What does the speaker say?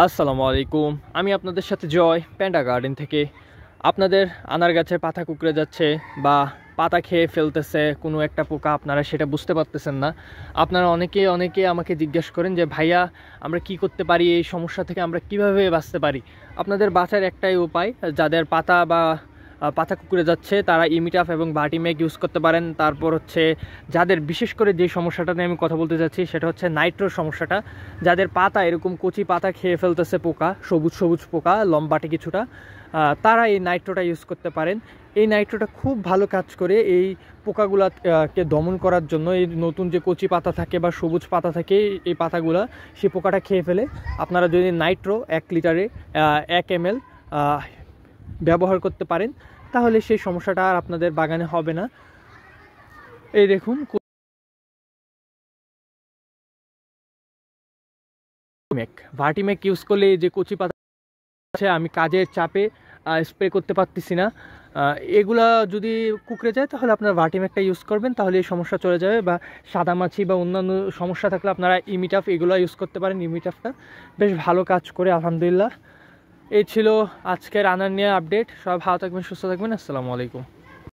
আসসালামু আলাইকুম। আমি আপনাদের সাথে জয় প্যান্ডা গার্ডেন থেকে। আপনাদের আনার গাছের পাতা কুঁকড়ে যাচ্ছে বা পাতা খেয়ে ফেলতেছে কোনো একটা পোকা, আপনারা সেটা বুঝতে পারতেছেন না। আপনারা অনেকে আমাকে জিজ্ঞেস করেন যে ভাইয়া, আমরা কি করতে পারি, এই সমস্যা থেকে আমরা কিভাবে বাঁচতে পারি। আপনাদের বাঁচার একটাই উপায়, যাদের পাতা কুঁকড়ে যাচ্ছে তারা ইমিটাফ এবং ভার্টিম্যাক ইউজ করতে পারেন। তারপর হচ্ছে যাদের বিশেষ করে যে সমস্যাটা নিয়ে আমি কথা বলতে চাচ্ছি সেটা হচ্ছে নাইট্রোর সমস্যাটা। যাদের পাতা এরকম কচি পাতা খেয়ে ফেলতেছে পোকা, সবুজ সবুজ পোকা লম্বাটে কিছুটা, তারা এই নাইট্রোটা ইউজ করতে পারেন। এই নাইট্রোটা খুব ভালো কাজ করে এই পোকাগুলাকে দমন করার জন্য। এই নতুন যে কচি পাতা থাকে বা সবুজ পাতা থাকে, এই পাতাগুলা সেই পোকাটা খেয়ে ফেলে। আপনারা যদি নাইট্রো 1 লিটারে 1 ml ব্যবহার করতে পারেন তাহলে সেই সমস্যাটা আর আপনাদের বাগানে হবে না। এই দেখুন, ভার্টিম্যাক ইউজ করলে এই যে কচি পাতা আছে, আমি কাজের চাপে স্প্রে করতে পারতেছি না, এগুলা যদি কুকড়ে যায় তাহলে আপনারা ভার্টিম্যাকটা ইউজ করবেন, তাহলে এই সমস্যা চলে যাবে। বা সাদামাছি বা অন্যান্য সমস্যা থাকলে আপনারা ইমিটাফ এগুলো ইউজ করতে পারেন। ইমিটাফটা বেশ ভালো কাজ করে আলহামদুলিল্লাহ। এই ছিল আজকের আনার নিয়ে আপডেট। সবাই ভালো থাকবেন, সুস্থ থাকবেন। আসসালামু আলাইকুম।